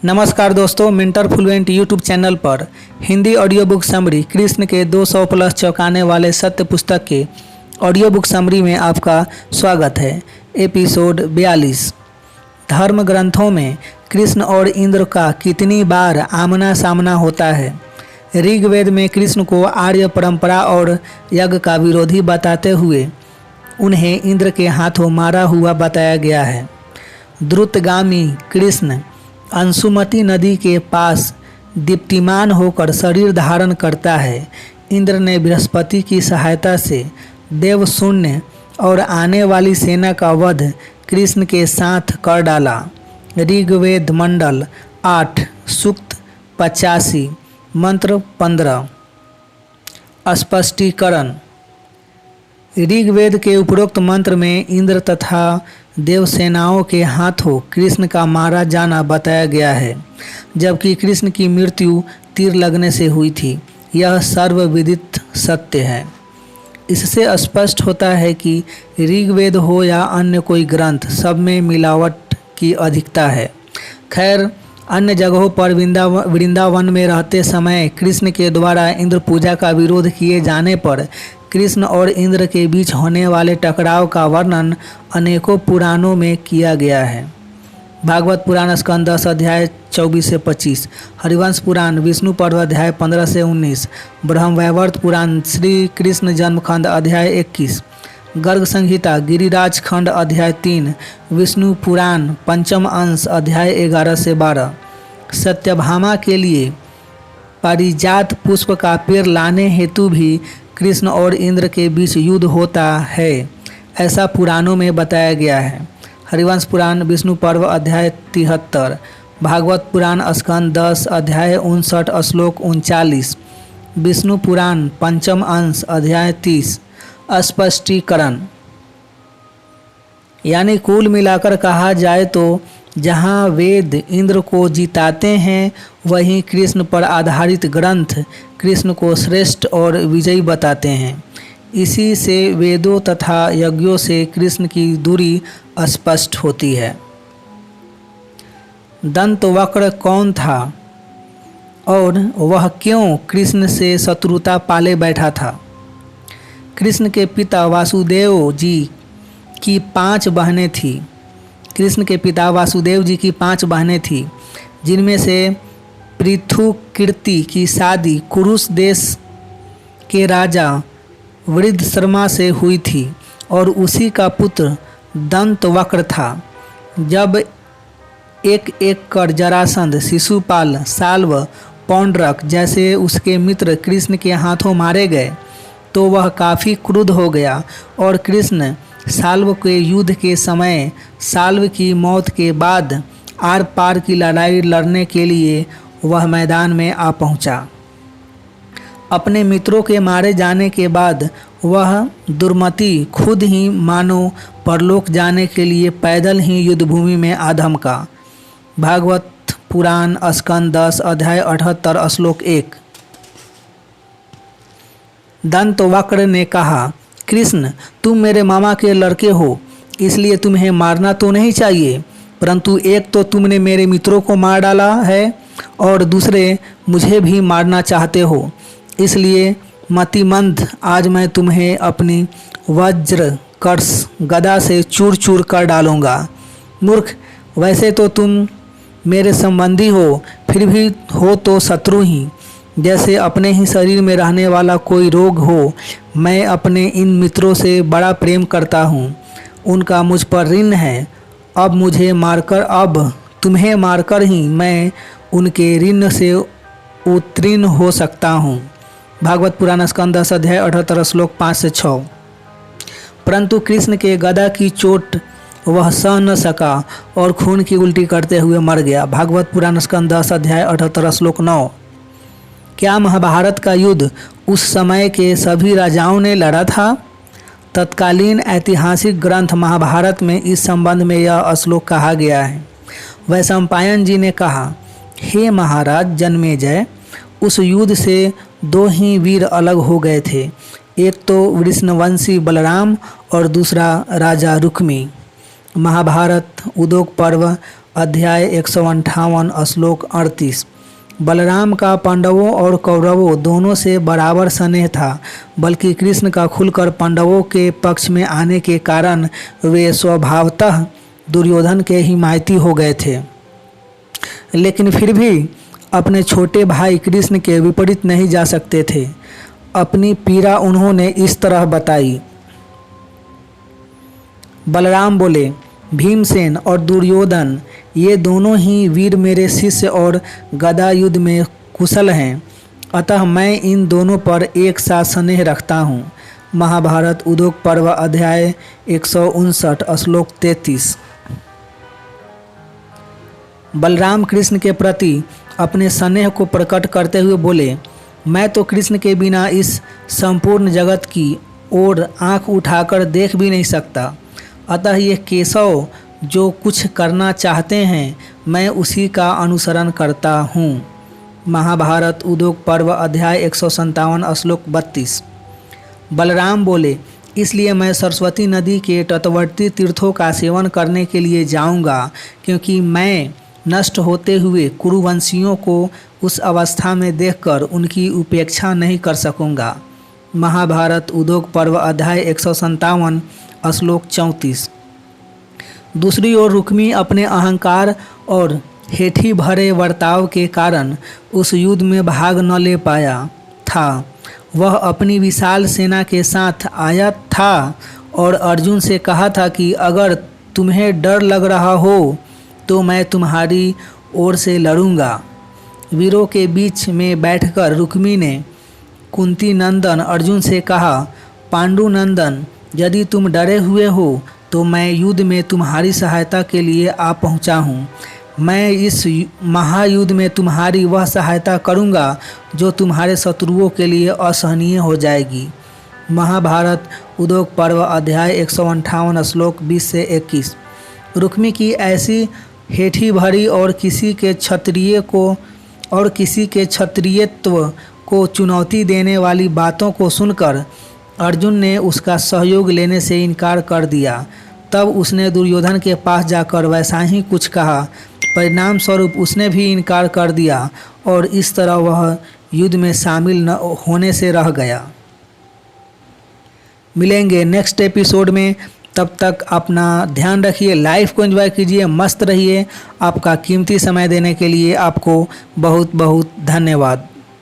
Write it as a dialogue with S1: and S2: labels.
S1: नमस्कार दोस्तों, mentor fluent YouTube channel पर Hindi audio book summary Krishna के 200 प्लस चौंकाने वाले सत्य पुस्तक के ऑडियो बुक समरी में आपका स्वागत है। एपिसोड 42। धर्म ग्रंथों में कृष्ण और इंद्र का कितनी बार आमना सामना होता है। ऋग्वेद में कृष्ण को आर्य परंपरा और यज्ञ का विरोधी बताते हुए उन्हें इंद्र के हाथों मारा हुआ बताया गया है। द्रुतगामी कृष्ण अंशुमती नदी के पास दीप्तिमान होकर शरीर धारण करता है। इंद्र ने बृहस्पति की सहायता से देवशून्य और आने वाली सेना का वध कृष्ण के साथ कर डाला। ऋग्वेद मंडल 8 सूक्त 85 मंत्र 15। स्पष्टीकरण। ऋग्वेद के उपरोक्त मंत्र में इंद्र तथा देवसेनाओं के हाथों कृष्ण का मारा जाना बताया गया है, जबकि कृष्ण की मृत्यु तीर लगने से हुई थी। यह सर्वविदित सत्य है। इससे स्पष्ट होता है कि ऋग्वेद हो या अन्य कोई ग्रंथ, सब में मिलावट की अधिकता है। खैर, अन्य जगहों पर वृंदावन में रहते समय कृष्ण के द्वारा इंद्र पूजा का विरोध किए जाने पर कृष्ण और इंद्र के बीच होने वाले टकराव का वर्णन अनेकों पुराणों में किया गया है। भागवत पुराण स्कंद 10 अध्याय 24 से 25, हरिवंश पुराण विष्णु पर्व अध्याय 15 से 19, ब्रह्मवैवर्त पुराण श्री कृष्ण जन्मखंड अध्याय 21, गर्ग संहिता गिरिराज खंड अध्याय 3, विष्णु पुराण पंचम अंश अध्याय 11 से 12। सत्यभामा के लिए पारिजात पुष्प का पेड़ लाने हेतु भी कृष्ण और इंद्र के बीच युद्ध होता है, ऐसा पुराणों में बताया गया है। हरिवंश पुराण विष्णु पर्व अध्याय 73, भागवत पुराण स्कंद 10 अध्याय 59 श्लोक 39, विष्णु पुराण पंचम अंश अध्याय 30। स्पष्टीकरण। यानी कुल मिलाकर कहा जाए तो जहाँ वेद इंद्र को जिताते हैं, वहीं कृष्ण पर आधारित ग्रंथ कृष्ण को श्रेष्ठ और विजयी बताते हैं। इसी से वेदों तथा यज्ञों से कृष्ण की दूरी स्पष्ट होती है। दंतवक्र कौन था और वह क्यों कृष्ण से शत्रुता पाले बैठा था? कृष्ण के पिता वासुदेव जी की 5 बहनें थीं। कृष्ण के पिता वासुदेव जी की 5 बहनें थीं, जिनमें से पृथुकीर्ति की शादी कुरुष देश के राजा वृद्धशर्मा से हुई थी और उसी का पुत्र दंतवक्र था। जब एक एक कर जरासंध, शिशुपाल, साल्व, पौंड्रक जैसे उसके मित्र कृष्ण के हाथों मारे गए तो वह काफ़ी क्रुद्ध हो गया और कृष्ण साल्व के युद्ध के समय साल्व की मौत के बाद आर पार की लड़ाई लड़ने के लिए वह मैदान में आ पहुंचा। अपने मित्रों के मारे जाने के बाद वह दुर्मति खुद ही मानो परलोक जाने के लिए पैदल ही युद्धभूमि में आ धमका। भागवत पुराण स्कंद 10 अध्याय 78 श्लोक 1। दंतवक्र ने कहा, कृष्ण, तुम मेरे मामा के लड़के हो, इसलिए तुम्हें मारना तो नहीं चाहिए, परंतु एक तो तुमने मेरे मित्रों को मार डाला है और दूसरे मुझे भी मारना चाहते हो। इसलिए मतिमंद आज मैं तुम्हें अपनी वज्र कर्ष गदा से चूर चूर कर डालूंगा। मूर्ख, वैसे तो तुम मेरे संबंधी हो, फिर भी हो तो शत्रु ही। जैसे अपने ही शरीर में रहने वाला कोई रोग हो, मैं अपने इन मित्रों से बड़ा प्रेम करता हूँ। उनका मुझ पर ऋण है। अब तुम्हें मारकर ही मैं उनके ऋण से उत्तीर्ण हो सकता हूँ। भागवत पुराण स्कंद 10 अध्याय 78 श्लोक 5 से 6। परंतु कृष्ण के गदा की चोट वह सह न सका और खून की उल्टी करते हुए मर गया। भागवत पुराण स्कंद 10 अध्याय 78 श्लोक 9। क्या महाभारत का युद्ध उस समय के सभी राजाओं ने लड़ा था? तत्कालीन ऐतिहासिक ग्रंथ महाभारत में इस संबंध में यह श्लोक कहा गया है। वैशंपायन जी ने कहा, हे महाराज जन्मेजय, उस युद्ध से 2 ही वीर अलग हो गए थे, एक तो वृषणवंशी बलराम और दूसरा राजा रुक्मी। महाभारत उद्योग पर्व अध्याय 158 श्लोक 38। बलराम का पांडवों और कौरवों दोनों से बराबर स्नेह था, बल्कि कृष्ण का खुलकर पांडवों के पक्ष में आने के कारण वे स्वभावतः दुर्योधन के हिमायती हो गए थे। लेकिन फिर भी अपने छोटे भाई कृष्ण के विपरीत नहीं जा सकते थे। अपनी पीड़ा उन्होंने इस तरह बताई। बलराम बोले, भीमसेन और दुर्योधन ये दोनों ही वीर मेरे शिष्य और गदा युद्ध में कुशल हैं, अतः मैं इन दोनों पर एक साथ स्नेह रखता हूँ। महाभारत उद्योग पर्व अध्याय 159 श्लोक 33। बलराम कृष्ण के प्रति अपने स्नेह को प्रकट करते हुए बोले, मैं तो कृष्ण के बिना इस संपूर्ण जगत की ओर आंख उठाकर देख भी नहीं सकता, अतः ये केशव जो कुछ करना चाहते हैं मैं उसी का अनुसरण करता हूँ। महाभारत उद्योग पर्व अध्याय 157 श्लोक 32। बलराम बोले, इसलिए मैं सरस्वती नदी के तटवर्ती तीर्थों का सेवन करने के लिए जाऊंगा, क्योंकि मैं नष्ट होते हुए कुरुवंशियों को उस अवस्था में देखकर उनकी उपेक्षा नहीं कर सकूंगा। महाभारत उद्योग पर्व अध्याय 157 श्लोक 34। दूसरी ओर रुक्मी अपने अहंकार और हेठी भरे वर्ताव के कारण उस युद्ध में भाग न ले पाया था। वह अपनी विशाल सेना के साथ आया था और अर्जुन से कहा था कि अगर तुम्हें डर लग रहा हो तो मैं तुम्हारी ओर से लड़ूंगा। वीरों के बीच में बैठकर रुक्मी ने कुंती नंदन अर्जुन से कहा, पांडु नंदन, यदि तुम डरे हुए हो तो मैं युद्ध में तुम्हारी सहायता के लिए आ पहुंचा हूँ। मैं इस महायुद्ध में तुम्हारी वह सहायता करूँगा जो तुम्हारे शत्रुओं के लिए असहनीय हो जाएगी। महाभारत उद्योग पर्व अध्याय 158 श्लोक 20 से 21। रुक्मी की ऐसी हेठी भरी और किसी के क्षत्रियत्व को चुनौती देने वाली बातों को सुनकर अर्जुन ने उसका सहयोग लेने से इनकार कर दिया। तब उसने दुर्योधन के पास जाकर वैसा ही कुछ कहा। परिणाम स्वरूप उसने भी इनकार कर दिया और इस तरह वह युद्ध में शामिल न होने से रह गया। मिलेंगे नेक्स्ट एपिसोड में, तब तक अपना ध्यान रखिए, लाइफ को एंजॉय कीजिए, मस्त रहिए। आपका कीमती समय देने के लिए आपको बहुत बहुत धन्यवाद।